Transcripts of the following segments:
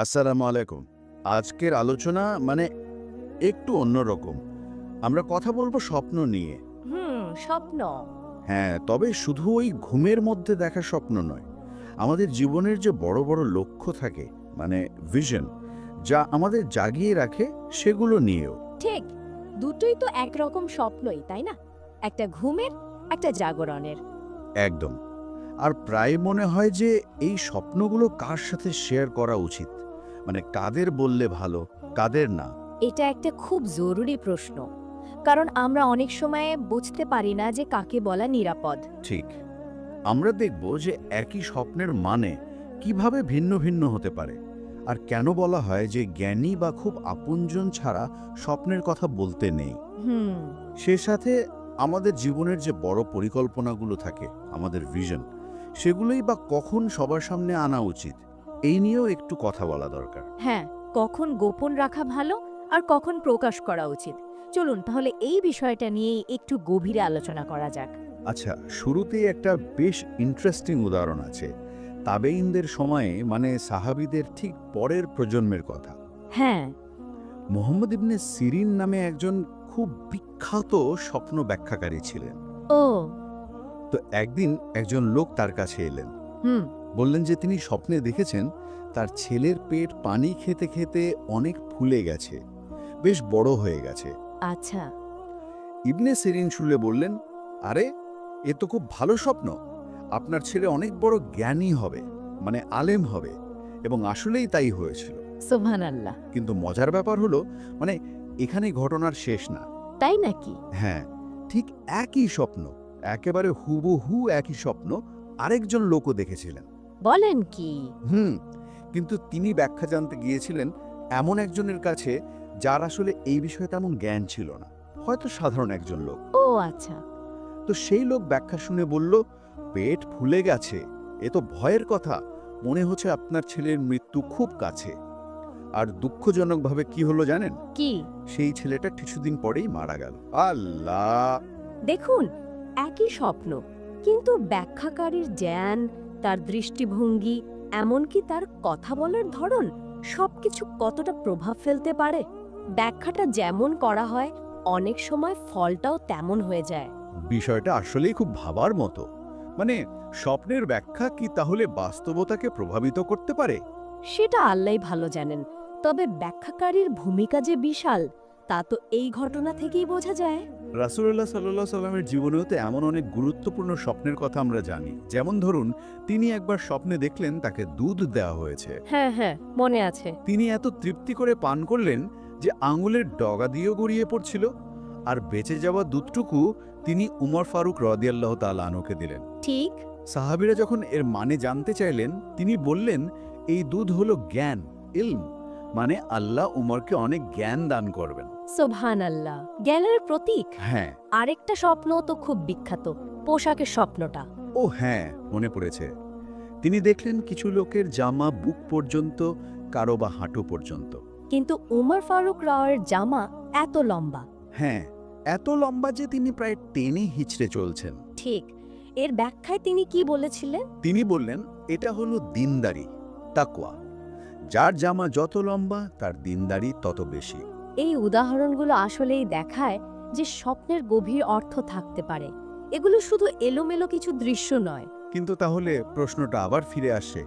আসসালামু আলাইকুম। আজকের আলোচনা একটু অন্যরকম। আমরা কথা বলবো স্বপ্ন নিয়ে। স্বপ্ন। হ্যাঁ, তবে শুধু ওই ঘুমের মধ্যে দেখা স্বপ্ন নয়। আমাদের জীবনের যে বড় বড় লক্ষ্য থাকে, ভিশন, যা আমাদের জাগিয়ে রাখে, সেগুলো নিয়েও। ঠিক, দুটোই তো একরকম স্বপ্নই, তাই না? একটা ঘুমের, একটা জাগরণের। একদম। আর প্রায় মনে হয় যে এই স্বপ্নগুলো কার সাথে শেয়ার করা উচিত, কাদের বললে ভালো, কাদের না। এটা একটা খুব জরুরি প্রশ্ন, কারণ আমরা অনেক সময় বুঝতে পারি না যে কাকে বলা নিরাপদ। ঠিক। আমরা দেখব যে একই স্বপ্নের কিভাবে ভিন্ন ভিন্ন হতে পারে, আর কেন বলা হয় যে জ্ঞানী বা খুব আপনজন ছাড়া স্বপ্নের কথা বলতে নেই। হুম সে সাথে আমাদের জীবনের যে বড় পরিকল্পনাগুলো থাকে, আমাদের ভিশন, সেগুলোই বা কখন সবার সামনে আনা উচিত, এই নিয়েও একটু কথা বলা দরকার। হ্যাঁ, কখন গোপন রাখা ভালো আর কখন প্রকাশ করা উচিত। চলুন তাহলে এই বিষয়টা নিয়েই একটু গভীরে আলোচনা করা যাক। আচ্ছা, শুরুতেই একটা বেশ ইন্টারেস্টিং উদাহরণ আছে। তাবেঈনদের সময়ে, সাহাবীদের ঠিক পরের প্রজন্মের কথা। হ্যাঁ। মোহাম্মদ ইবনে সিরিন নামে একজন খুব বিখ্যাত স্বপ্ন ব্যাখ্যাকারী ছিলেন। ও। তো একদিন একজন লোক তার কাছে এলেন। হুম। বললেন যে তিনি স্বপ্নে দেখেছেন তার ছেলের পেট পানি খেতে খেতে অনেক ফুলে গেছে, বেশ বড় হয়ে গেছে। আচ্ছা। ইবনে সিরিন শুনলে বললেন, আরে, এ তো খুব ভালো স্বপ্ন। আপনার ছেলে অনেক বড় জ্ঞানী হবে, আলেম হবে। এবং আসলেই তাই হয়েছিল। সুবহানাল্লাহ। কিন্তু মজার ব্যাপার হলো, এখানে ঘটনার শেষ না। তাই নাকি? হ্যাঁ, ঠিক একই স্বপ্ন, একেবারে হুবহু একই স্বপ্ন আরেকজন লোকও দেখেছিলেন। বলেন কি? হুম। কিন্তু তিনি ব্যাখ্যা জানতে গিয়েছিলেন এমন একজনের কাছে যার আসলে এই বিষয়ে তেমন জ্ঞান ছিল না, হয়তো সাধারণ একজন লোক। ও আচ্ছা। তো সেই লোক ব্যাখ্যা শুনে বলল, পেট ফুলে গেছে, এ তো ভয়ের কথা। মনে হচ্ছে আপনার ছেলের মৃত্যু খুব কাছে। আর দুঃখজনকভাবে কি হলো জানেন? কি? সেই ছেলেটা কিছুদিন পরেই মারা গেল। আল্লাহ! দেখুন, একই স্বপ্ন, কিন্তু ব্যাখ্যাকারীর জ্ঞান, তার দৃষ্টিভঙ্গি, এমনকি তার কথা বলার ধরন, সবকিছু কতটা প্রভাব ফেলতে পারে। ব্যাখ্যাটা যেমন করা হয়, অনেক সময় ফলটাও তেমন হয়ে যায়। বিষয়টা আসলেই খুব ভাবার মতো। স্বপ্নের ব্যাখ্যা কি তাহলে বাস্তবতাকে প্রভাবিত করতে পারে? সেটা আল্লাহই ভালো জানেন। তবে ব্যাখ্যাকারীর ভূমিকা যে বিশাল, তা তো এই ঘটনা থেকেই বোঝা যায়। রাসূলুল্লাহ সাল্লাল্লাহু সাল্লামের জীবনেও তো এমন অনেক গুরুত্বপূর্ণ স্বপ্নের কথা আমরা জানি। যেমন ধরুন, তিনি একবার স্বপ্নে দেখলেন তাকে দুধ দেওয়া হয়েছে। হ্যাঁ হ্যাঁ, মনে আছে। তিনি এত তৃপ্তি করে পান করলেন যে আঙুলের ডগা দিয়েও গড়িয়ে পড়ছিল। আর বেঁচে যাওয়া দুধটুকু তিনি উমর ফারুক রাদিয়াল্লাহু তাআলা আনহুকে দিলেন। ঠিক। সাহাবীরা যখন এর জানতে চাইলেন, তিনি বললেন, এই দুধ হলো জ্ঞান, ইলম। আল্লাহ উমরকে অনেক জ্ঞান দান করবেন। সুবহানাল্লাহ, জ্ঞানের প্রতীক। হ্যাঁ। আরেকটা স্বপ্ন তো খুব বিখ্যাত, পোশাকের স্বপ্নটা। ও হ্যাঁ, মনে পড়েছে। তিনি দেখলেন কিছু লোকের জামা বুক পর্যন্ত, কারো বা হাঁটু পর্যন্ত। কিন্তু উমর ফারুক রাওয়ের জামা এত লম্বা। হ্যাঁ, এত লম্বা যে তিনি প্রায় টেনে হিচড়ে চলছেন। ঠিক। এর ব্যাখ্যায় তিনি কি বলেছিলেন? তিনি বললেন, এটা হলো দিনদারি, তাকওয়া। যার জামা যত লম্বা, তার দিনদারি তত বেশি। এই উদাহরণগুলো আসলেই দেখায় যে স্বপ্নের গভীর অর্থ থাকতে পারে। এগুলো শুধু এলোমেলো কিছু দৃশ্য নয়। কিন্তু তাহলে প্রশ্নটা আবার ফিরে আসে,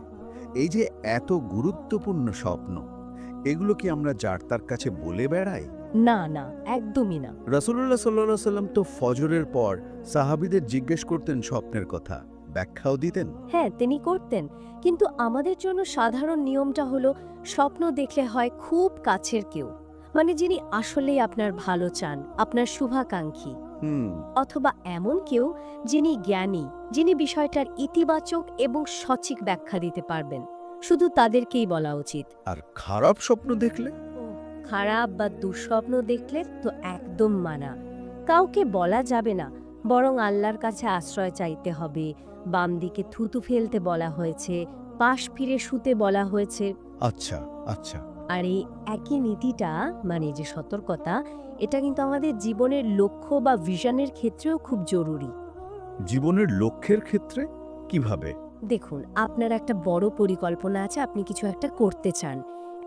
এই যে এত গুরুত্বপূর্ণ স্বপ্ন, এগুলো কি আমরা যার তার কাছে বলে বেড়াই? না না, একদমই না। রাসূলুল্লাহ সাল্লাল্লাহু আলাইহি সাল্লাম তো ফজরের পর সাহাবীদের জিজ্ঞেস করতেন স্বপ্নের কথা, ব্যাখ্যাও দিতেন। হ্যাঁ, তিনি করতেন। কিন্তু আমাদের জন্য সাধারণ নিয়মটা হলো, স্বপ্ন দেখলে হয় খুব কাছের কেউ, যিনি আসলেই আপনার ভালো চান, আপনার শুভাকাঙ্ক্ষী, হুম। অথবা এমন কেউ যিনি জ্ঞানী, যিনি বিষয়টার ইতিবাচক এবং সঠিক ব্যাখ্যা দিতে পারবেন। শুধু তাদেরকেই বলা উচিত। আর খারাপ স্বপ্ন দেখলে? খারাপ বা দুঃস্বপ্ন দেখলে তো একদম মানা। কাউকে বলা যাবে না, বরং আল্লাহর কাছে আশ্রয় চাইতে হবে। বাম দিকে থুতু ফেলতে বলা হয়েছে, পাশ ফিরে শুতে বলা হয়েছে। আচ্ছা, আচ্ছা। আর এই একই নীতিটা, যে সতর্কতা, এটা কিন্তু আমাদের জীবনের লক্ষ্য বা ভিশনের ক্ষেত্রেও খুব জরুরি। জীবনের লক্ষ্যের ক্ষেত্রে কিভাবে? দেখুন, আপনার একটা বড় পরিকল্পনা আছে, আপনি কিছু একটা করতে চান।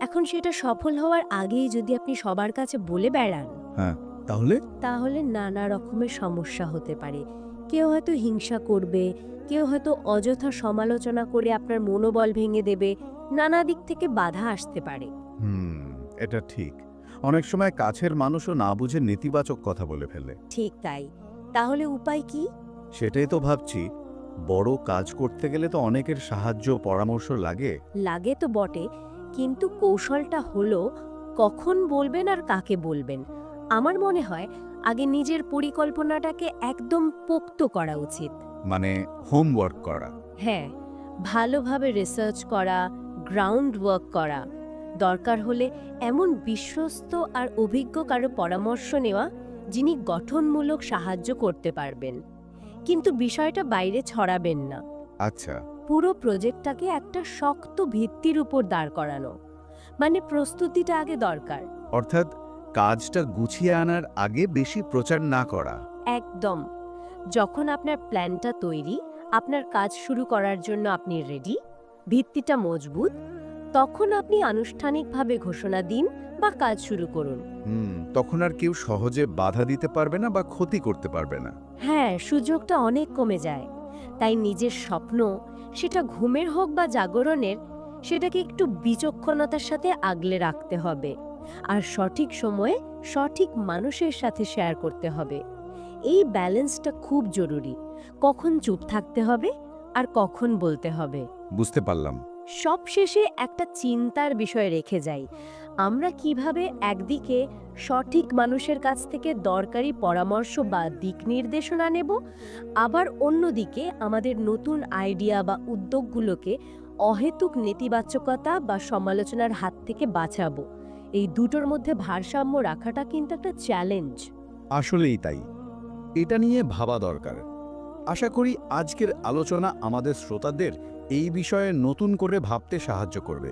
এখন সেটা সফল হওয়ার আগেই যদি আপনি সবার কাছে বলে বেড়ান, হ্যাঁ, তাহলে তাহলে নানা রকমের সমস্যা হতে পারে। কেউ হয়তো হিংসা করবে, কেউ হয়তো অযথা সমালোচনা করে আপনার মনোবল ভেঙে দেবে, নানা দিক থেকে বাধা আসতে পারে। এটা ঠিক। অনেক সময় কাছের মানুষও না বুঝে নেতিবাচক কথা বলে ফেলে। ঠিক তাই। তাহলে উপায় কি? সেটাই তো ভাবছি। বড় কাজ করতে গেলে তো অনেকের সাহায্য পরামর্শ লাগে। লাগে তো বটে, কিন্তু কৌশলটা হলো কখন বলবেন আর কাকে বলবেন। আমার মনে হয় আগে নিজের পরিকল্পনাটাকে একদম পোক্ত করা উচিত। মানে হোমওয়ার্ক করা। হ্যাঁ, ভালোভাবে রিসার্চ করা, গ্রাউন্ড ওয়ার্ক করা, দরকার হলে এমন বিশ্বস্ত আর অভিজ্ঞ কারো পরামর্শ নেওয়া যিনি গঠনমূলক সাহায্য করতে পারবেন। কিন্তু বিষয়টা বাইরে ছড়াবেন না। আচ্ছা, পুরো প্রজেক্টটাকে একটা শক্ত ভিত্তির উপর দাঁড় করানো, মানে প্রস্তুতিটা আগে দরকার। অর্থাৎ কাজটা গুছিয়ে আনার আগে বেশি প্রচার না করা। একদম। যখন আপনার প্ল্যানটা তৈরি, আপনার কাজ শুরু করার জন্য আপনি রেডি, ভিত্তিটা মজবুত, তখন আপনি আনুষ্ঠানিকভাবে ঘোষণা দিন বা কাজ শুরু করুন। তখন আর কেউ সহজে বাধা দিতে পারবে না বা ক্ষতি করতে পারবে না। হ্যাঁ, সুযোগটা অনেক কমে যায়। তাই নিজের স্বপ্ন, সেটা ঘুমের হোক বা জাগরণের, সেটাকে একটু বিচক্ষণতার সাথে আগলে রাখতে হবে। আর সঠিক সময়ে সঠিক মানুষের সাথে শেয়ার করতে হবে। এই ব্যালেন্সটা খুব জরুরি। কখন চুপ থাকতে হবে আর কখন বলতে হবে। বুঝতে পারলাম। সবশেষে একটা চিন্তার বিষয় রেখে যাই, আমরা কিভাবে একদিকে সঠিক মানুষের কাছ থেকে দরকারি পরামর্শ বা দিক নির্দেশনা নেব, আবার অন্যদিকে আমাদের নতুন আইডিয়া বা উদ্যোগগুলোকে অহেতুক নেতিবাচকতা বা সমালোচনার হাত থেকে বাঁচাবো। এই দুটোর মধ্যে ভারসাম্য রাখাটা কিন্তু একটা চ্যালেঞ্জ। আসলেই তাই। এটা নিয়ে ভাবা দরকার। আশা করি আজকের আলোচনা আমাদের শ্রোতাদের এই বিষয়ে নতুন করে ভাবতে সাহায্য করবে।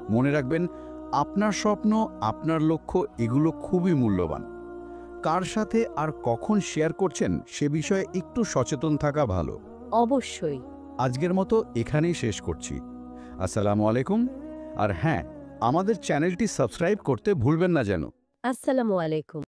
মনে রাখবেন, আপনার স্বপ্ন, আপনার লক্ষ্য, এগুলো খুবই মূল্যবান। কার সাথে আর কখন শেয়ার করছেন সে বিষয়ে একটু সচেতন থাকা ভালো। অবশ্যই। আজকের মতো এখানেই শেষ করছি। আসসালামু আলাইকুম। আর হ্যাঁ, আমাদের চ্যানেলটি সাবস্ক্রাইব করতে ভুলবেন না যেন। আসসালামু আলাইকুম।